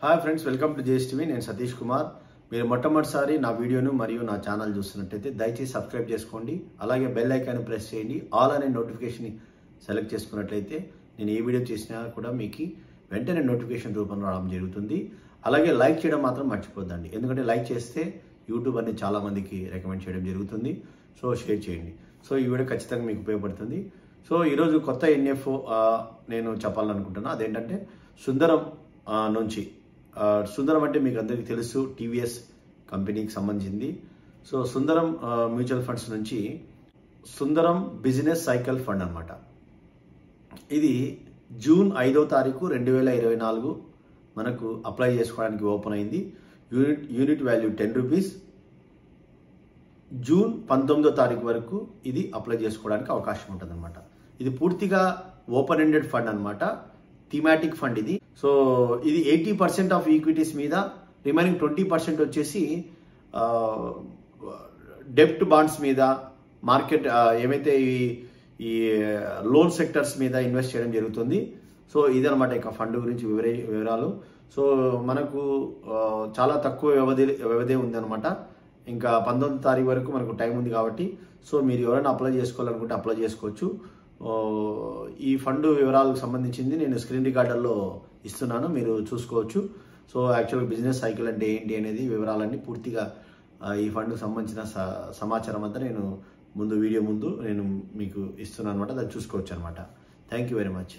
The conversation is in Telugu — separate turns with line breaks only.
Hi friends, welcome to JS TV. నేను సతీష్ కుమార్. మీరు మొట్టమొదటిసారి నా వీడియోను మరియు నా ఛానల్ చూస్తున్నట్టయితే దయచేసి సబ్స్క్రైబ్ చేసుకోండి. అలాగే బెల్ ఐకాన్ ప్రెస్ చేయండి. ఆల్ అనే నోటిఫికేషన్ సెలెక్ట్ చేసుకున్నట్లయితే నేను ఏ వీడియో చేసినా కూడా మీకు వెంటనే నోటిఫికేషన్ రూపంలో రావడం జరుగుతుంది. అలాగే లైక్ చేయడం మాత్రం మర్చిపోద్దండి, ఎందుకంటే లైక్ చేస్తే యూట్యూబ్ అనేది చాలా మందికి రికమెండ్ చేయడం జరుగుతుంది. సో షేర్ చేయండి. సో ఈ వీడియో ఖచ్చితంగా మీకు ఉపయోగపడుతుంది. సో ఈరోజు కొత్త ఎన్ఎఫ్ఓ నేను చెప్పాలనుకుంటున్నా. అదేంటంటే సుందరం నుంచి. సుందరం అంటే మీకు అందరికీ తెలుసు, టీవీఎస్ కంపెనీకి సంబంధించింది. సో సుందరం మ్యూచువల్ ఫండ్స్ నుంచి సుందరం బిజినెస్ సైకిల్ ఫండ్ అన్నమాట. ఇది జూన్ 5వ తారీఖు 2024 మనకు అప్లై చేసుకోవడానికి ఓపెన్ అయింది. Unit value 10 rupees. జూన్ 19వ తారీఖు వరకు ఇది అప్లై చేసుకోవడానికి అవకాశం ఉంటుంది అనమాట. ఇది పూర్తిగా ఓపెన్ ఎండెడ్ ఫండ్ అనమాట, థీమాటిక్ ఫండ్ ఇది. సో ఇది 80% ఆఫ్ ఈక్విటీస్ మీద, రిమైనింగ్ 20% వచ్చేసి డెప్ట్ బాండ్స్ మీద, మార్కెట్ ఏమైతే ఈ లోన్ సెక్టర్స్ మీద ఇన్వెస్ట్ చేయడం జరుగుతుంది. సో ఇదనమాట ఇక ఫండ్ గురించి వివరాలు. సో మనకు చాలా తక్కువ వ్యవధి ఉందన్నమాట. ఇంకా 19వ తారీఖు వరకు మనకు టైం ఉంది కాబట్టి సో మీరు ఎవరైనా అప్లై చేసుకోవాలనుకుంటే అప్లై చేసుకోవచ్చు. ఈ ఫండ్ వివరాలకు సంబంధించింది నేను స్క్రీన్ రికార్డర్లో ఇస్తున్నాను, మీరు చూసుకోవచ్చు. సో యాక్చువల్గా బిజినెస్ సైకిల్ అంటే ఏంటి అనేది వివరాలన్నీ పూర్తిగా ఈ ఫండ్కు సంబంధించిన సమాచారం అంతా నేను వీడియో ముందు నేను మీకు ఇస్తున్నాను అనమాట. దాన్ని చూసుకోవచ్చు అనమాట. Thank you very much.